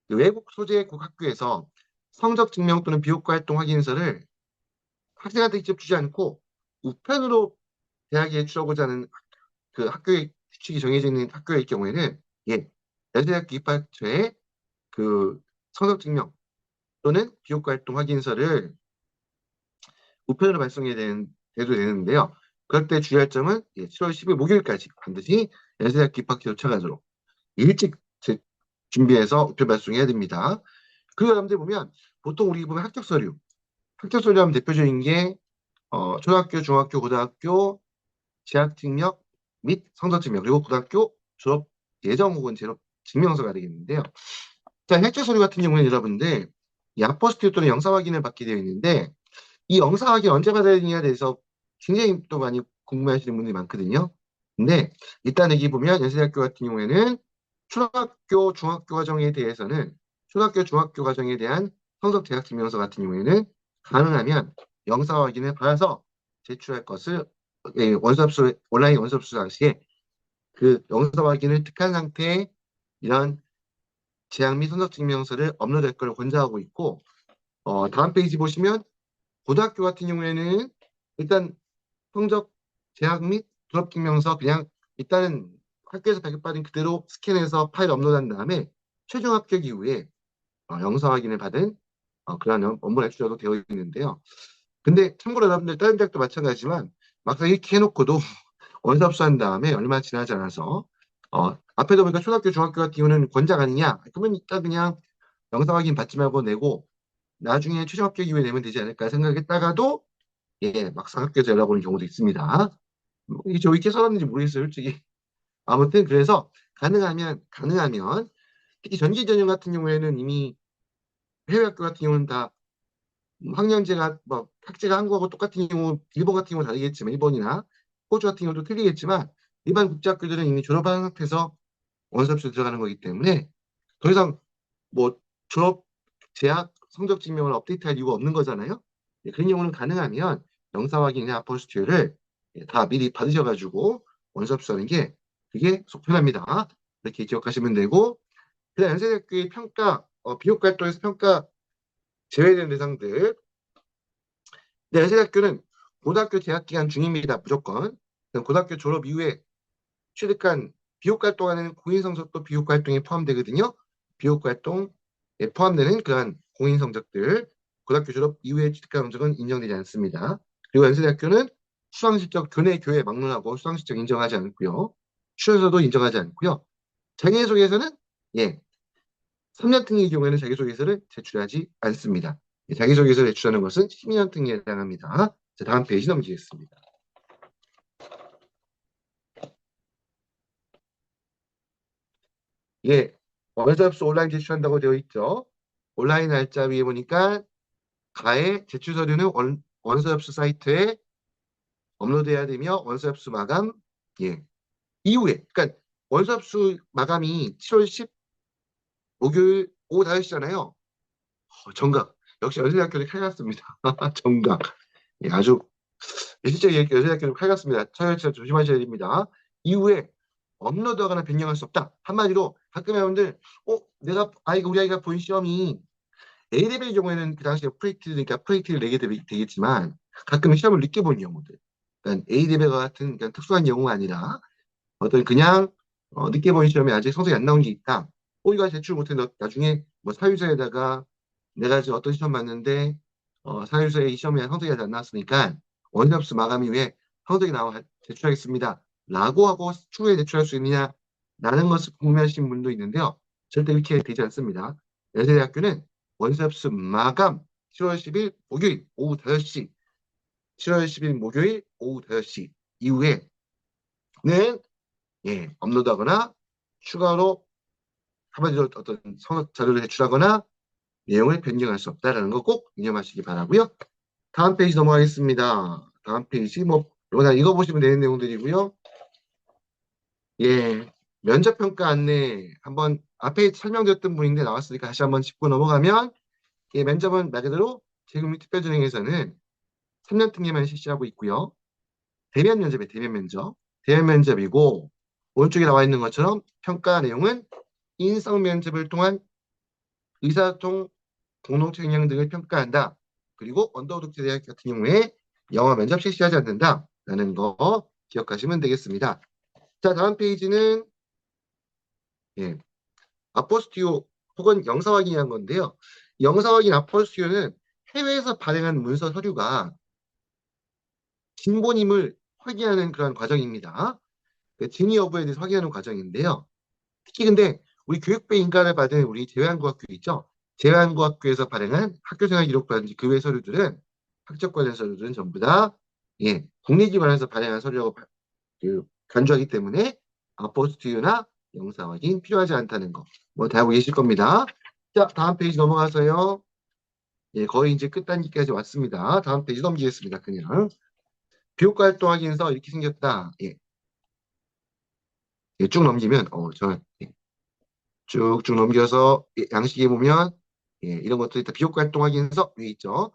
그 외국 소재국 학교에서 성적 증명 또는 비효과 활동 확인서를 학생한테 직접 주지 않고 우편으로 대학에 제출하고자 하는 그 학교의 규칙이 정해져 있는 학교일 경우에는 연세대학교 입학처에 그 성적 증명 또는 비효과 활동 확인서를 우편으로 돼도 되는데요. 그럴 때 주의할 점은 7월 10일 목요일까지 반드시 연세대학교 입학처 도착하도록 일찍 준비해서 우편 발송해야 됩니다. 그리고 여러분들 보면 보통 우리 보면 합격 서류 하면 대표적인 게 초등학교, 중학교, 고등학교 재학 특력 및 성적 증명 그리고 고등학교 졸업 예정 혹은 졸업 증명서가 되겠는데요. 자, 획제 서류 같은 경우는 여러분들 이 아포스틸 또는 영사 확인을 받게 되어 있는데 이 영사 확인 언제 받아야 되냐에 대해서 굉장히 또 많이 궁금해하시는 분들이 많거든요. 근데 일단 여기 보면 연세대학교 같은 경우에는 초등학교, 중학교 과정에 대해서는 초등학교, 중학교 과정에 대한 성적 재학 증명서 같은 경우에는 가능하면 영사 확인을 받아서 제출할 것을 원서접수 온라인 원서접수 당시에 그 영사 확인을 득한 상태에 이런 재학 및 성적 증명서를 업로드할 걸 권장하고 있고 다음 페이지 보시면 고등학교 같은 경우에는 일단 성적 재학 및 졸업 증명서 그냥 일단은 학교에서 발급받은 그대로 스캔해서 파일 업로드한 다음에 최종 합격 이후에 영사 확인을 받은 그러한 업무를 해주셔도 되어 있는데요. 근데 참고로 여러분들 다른 대학도 마찬가지지만 막상 이렇게 해놓고도 원서 접수한 다음에 얼마 지나지 않아서 앞에도 보니까 초등학교, 중학교 같은 경우는 권장 아니냐? 그러면 일단 그냥 영사 확인 받지 말고 내고 나중에 최종 합격 이후에 내면 되지 않을까 생각했다가도 막상 학교에서 연락 오는 경우도 있습니다. 이게 저 이렇게 써놨는지 모르겠어요, 솔직히. 아무튼 그래서 가능하면 특히 전기 전형 같은 경우에는 이미 해외 학교 같은 경우는 다 학년제가 뭐 학제가 한국하고 똑같은 경우 일본 같은 경우 다르겠지만 일본이나 호주 같은 경우도 틀리겠지만 일반 국제학교들은 이미 졸업한 상태에서 원서접수 들어가는 거기 때문에 더 이상 뭐 졸업 재학 성적 증명을 업데이트할 이유가 없는 거잖아요. 그런 경우는 가능하면 영사 확인이나 아포스티를 다 미리 받으셔가지고 원서 접수하는 게 그게 속 편합니다. 이렇게 기억하시면 되고 그다음 연세대학교의 평가 비교 활동에서 평가 제외된 대상들 연세대학교는 고등학교 재학 기간 중입니다. 무조건 고등학교 졸업 이후에 취득한 비효과 활동하는 공인 성적도 비효과 활동에 포함되거든요. 비효과 활동에 포함되는 그러한 공인 성적들 고등학교 졸업 이후에 취득한 성적은 인정되지 않습니다. 그리고 연세대학교는 수강실적 교내 교회 막론하고 수강실적 인정하지 않고요. 추천서도 인정하지 않고요. 자기소개서는 3년 특례의 경우에는 자기소개서를 제출하지 않습니다. 자기소개서를 제출하는 것은 12년 특례에 해당합니다. 자, 다음 페이지 넘기겠습니다. 원서 접수 온라인 제출한다고 되어 있죠. 온라인 날짜 위에 보니까 가해 제출 서류는 원서 접수 사이트에 업로드해야 되며 원서 접수 마감 이후에 그러니까 원서 접수 마감이 7월 10 목요일 오후 5시잖아요. 정각. 역시 연세대학교는 칼 같습니다. 정각. 아주 실제 연세대학교는 칼 같습니다. 처혈차 조심하셔야 됩니다. 이후에 업로드하거나 변경할 수 없다. 한마디로 가끔 여러분들 내가 우리 아이가 본 시험이 A레벨의 경우에는 그 당시에 프레이트니까 프레이트를 내게 되겠지만 가끔 시험을 늦게 본 경우들. 그러니까 A레벨 같은 그냥 특수한 경우가 아니라 어떤 그냥 늦게 본 시험에 아직 성적이 안 나온 게 있다. 이거 제출 못해 나중에 뭐 사유서에다가 내가 지금 어떤 시험 봤는데 사유서에 이 시험에 성적이 아직 안 나왔으니까 원접수 마감 이후에 성적이 나와 제출하겠습니다. 라고 하고 추후에 제출할 수 있느냐 라는 것을 궁금해하시는 분도 있는데요. 절대 이렇게 되지 않습니다. 연세대학교는 원접수 마감 7월 10일 목요일 오후 5시 7월 10일 목요일 오후 5시 이후에는 업로드하거나 추가로 한마디로 어떤 성역 자료를 제출하거나 내용을 변경할 수 없다라는 거 꼭 유념하시기 바라고요. 다음 페이지 넘어가겠습니다. 다음 페이지 이거 다 읽어보시면 되는 내용들이고요. 면접평가 안내 한번 앞에 설명드렸던 분인데 나왔으니까 다시 한번 짚고 넘어가면 면접은 말 그대로 재경립 특별전형에서는 3년 특례만 실시하고 있고요. 대면 면접에 대면 면접. 대면 면접이고 오른쪽에 나와 있는 것처럼 평가 내용은 인성 면접을 통한 의사소통, 공동체 역량 등을 평가한다. 그리고 언더우드대학 같은 경우에 영어 면접 실시하지 않는다라는 거 기억하시면 되겠습니다. 자, 다음 페이지는 아포스티오 혹은 영사 확인이라는 건데요. 영사 확인 아포스티오는 해외에서 발행한 문서 서류가 진본임을 확인하는 그런 과정입니다. 진위 여부에 대해서 확인하는 과정인데요. 특히 근데 우리 교육부 인가를 받은 우리 제외한국학교 있죠? 제외한국학교에서 발행한 학교생활 기록부라든지 그 외 서류들은 학적 관련 서류들은 전부 다 국립기관에서 발행한 서류라고 간주하기 때문에 아포스티유나 영사 확인 필요하지 않다는 거. 다 알고 계실 겁니다. 자, 다음 페이지 넘어가서요. 예, 거의 이제 끝 단계까지 왔습니다. 다음 페이지 넘기겠습니다. 그냥. 비효과 활동 확인서 이렇게 생겼다. 예, 예, 쭉 넘기면, 예, 쭉쭉 넘겨서 예, 양식에 보면, 예, 이런 것들이 다 비효과 활동 확인서 위에 있죠.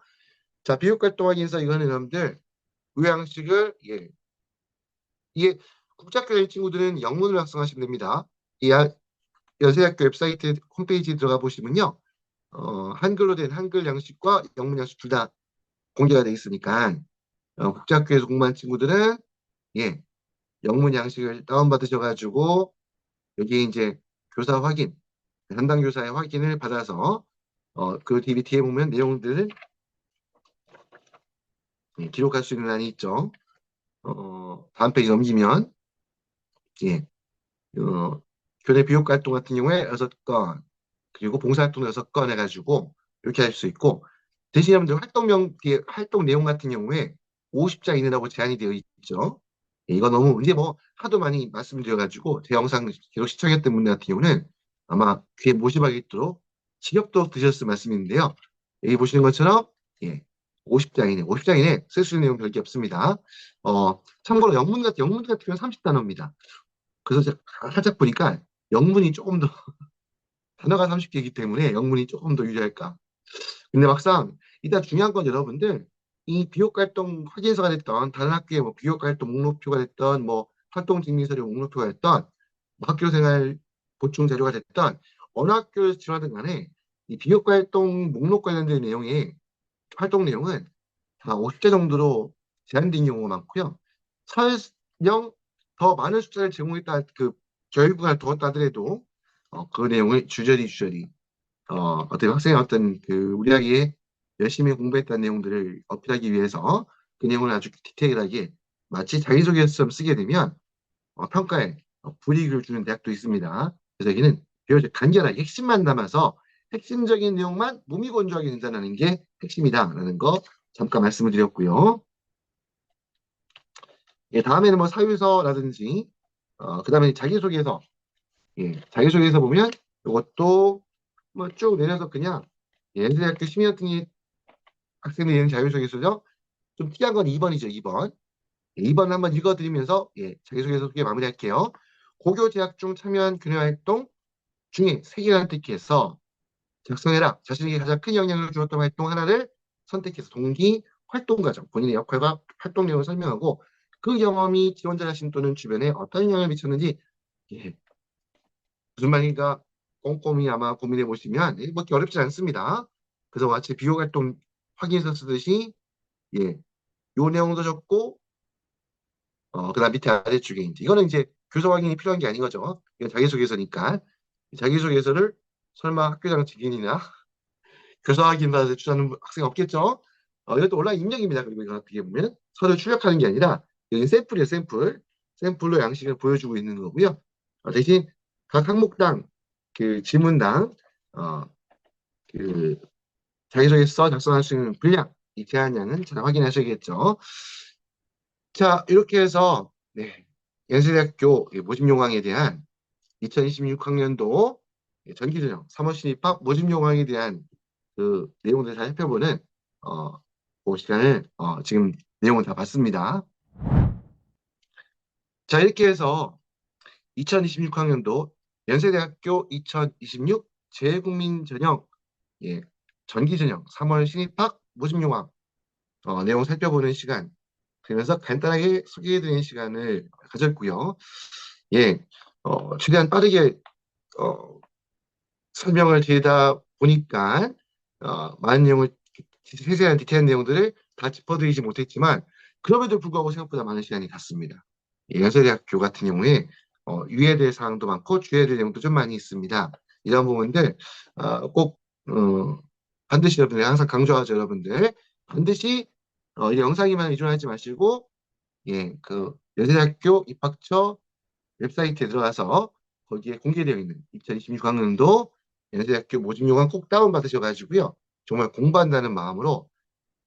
자, 비효과 활동 확인서 이거는 여러분들, 이 양식을, 예, 이게 국제학교의 친구들은 영문을 작성하시면 됩니다. 이 연세대학교 웹사이트 홈페이지에 들어가 보시면요. 한글로 된 한글 양식과 영문 양식 둘 다 공개가 돼 있으니까, 국제학교에서 공부한 친구들은, 예, 영문 양식을 다운받으셔가지고, 여기 이제 교사 확인, 담당 교사의 확인을 받아서, 그 DBT에 보면 내용들을 예, 기록할 수 있는欄이 있죠. 다음 페이지 넘기면, 예, 어, 교내 비교과 활동 같은 경우에 6건, 그리고 봉사활동 6건 해가지고 이렇게 할 수 있고, 대신 여러분들 활동명, 활동 내용 같은 경우에 50자 이내라고 제한이 되어 있죠. 예, 이거 너무 이제 뭐 하도 많이 말씀드려가지고 제 영상 계속 시청했던 분들 같은 경우는 아마 귀에 못이 있도록 지겹도록 드셨을 말씀인데요. 여기 보시는 것처럼 예, 50자 이내, 50자 이내 쓸 수 있는 내용 별게 없습니다. 참고로 영문 같은 경우는 30단어입니다. 그래서 제가 살짝 보니까 영문이 조금 더 단어가 30개이기 때문에 영문이 조금 더 유리할까. 근데 막상 일단 중요한 건 여러분들 이 비교과활동 확인서가 됐던 다른 학교의 뭐 비교과활동 목록표가 됐던 뭐 활동증명서류 목록표가 됐던 뭐 학교생활 보충 자료가 됐던 어느 학교에서 지원하든 간에 이 비교과활동 목록 관련된 내용의 활동 내용은 다 50개 정도로 제한된 경우가 많고요. 설령 더 많은 숫자를 제공했다 그 교육을 두었다 하더라도 그 내용을 주저리 어떤 학생의 어떤 그 우리 아이의 열심히 공부했다는 내용들을 어필하기 위해서 그 내용을 아주 디테일하게 마치 자기소개서처럼 쓰게 되면 평가에 불이익을 주는 대학도 있습니다. 그래서 여기는 비교적 간결하게 핵심만 담아서 핵심적인 내용만 무미건조하게 전달하는 게 핵심이다라는 거 잠깐 말씀을 드렸고요. 예, 다음에는 뭐 사유서라든지 그다음에 자기소개서 예, 자기소개서 보면 이것도 뭐 쭉 내려서 그냥 예대학교 심의학등이 학생들이 내는 자기소개서죠. 좀 특이한 건 2번이죠. 2번. 2번 한번 읽어드리면서 예, 자기소개서 소개 마무리할게요. 고교 재학 중 참여한 교내활동 중에 3개를 선택해서 작성해라. 자신에게 가장 큰 영향을 주었던 활동 하나를 선택해서 동기 활동 과정, 본인의 역할과 활동 내용을 설명하고 그 경험이 지원자 자신 또는 주변에 어떤 영향을 미쳤는지 예, 무슨 말인가 꼼꼼히 아마 고민해 보시면 뭐 어렵지 않습니다. 그래서 마치 비교 활동 확인서 쓰듯이 예, 요 내용도 적고 그다음 밑에 아래쪽에 이제 이거는 이제 교사 확인이 필요한 게 아닌 거죠. 이건 자기소개서니까 자기소개서를 설마 학교장 직인이나 교사 확인 받아서 제출하는 학생 없겠죠? 이것도 온라인 입력입니다. 그리고 이거 어떻게 보면 서류 출력하는 게 아니라 여기 샘플이에요. 샘플로 양식을 보여주고 있는 거고요. 대신 각 항목당 그 지문당 어, 그 자기소개서 작성할 수 있는 분량 이 제한량은 잘 확인하셔야겠죠. 자 이렇게 해서 네, 연세대학교 모집용항에 대한 2026학년도 전기전형 3월 신입학 모집용항에 대한 그 내용들을 잘 살펴보는 어, 그 시간을 지금 내용을 다 봤습니다. 자 이렇게 해서 2026학년도 연세대학교 2026 재국민전형 예, 전기전형 3월 신입학 모집용항 내용 살펴보는 시간 그러면서 간단하게 소개해드리는 시간을 가졌고요. 예, 최대한 빠르게 어, 설명을 드리다 보니까 많은 내용을 세세한 디테일한 내용들을 다 짚어드리지 못했지만 그럼에도 불구하고 생각보다 많은 시간이 갔습니다. 예, 연세대학교 같은 경우에 유예될 사항도 많고 주의해야 내용도 좀 많이 있습니다. 이런 부분들 꼭 반드시 여러분들 항상 강조하죠 여러분들 반드시 이 영상에만 의존하지 마시고 예, 그 연세대학교 입학처 웹사이트에 들어가서 거기에 공개되어 있는 2026학년도 연세대학교 모집요강 꼭 다운받으셔가지고요. 정말 공부한다는 마음으로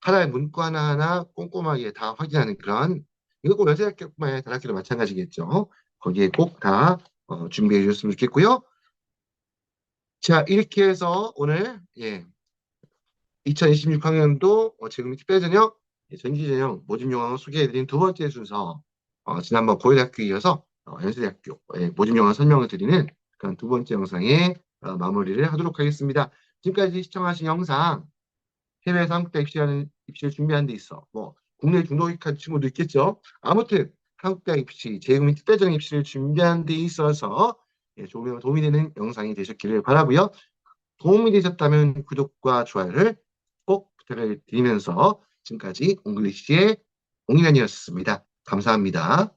하나의 문구 하나하나 꼼꼼하게 다 확인하는 그런 이거 꼭 연세대학교뿐만 아니라 다른 학교도 마찬가지겠죠. 거기에 꼭 다 준비해 주셨으면 좋겠고요. 자 이렇게 해서 오늘 예, 2026학년도 지금 특별전형, 전기전형 모집 요강 소개해드린 두 번째 순서, 지난번 고려대학교 이어서 연세대학교 모집 요강 설명을 드리는 그런 두 번째 영상에 마무리를 하도록 하겠습니다. 지금까지 시청하신 영상, 해외에서 한국대 입시를 준비하는 데 있어 뭐 국내 중도익한 친구도 있겠죠. 아무튼 한국대 입시, 재외국민 특별전형 입시를 준비하는 데 있어서 도움이 되는 영상이 되셨기를 바라고요. 도움이 되셨다면 구독과 좋아요를 꼭 부탁을 드리면서 지금까지 옹글리시의 옹이란이었습니다. 감사합니다.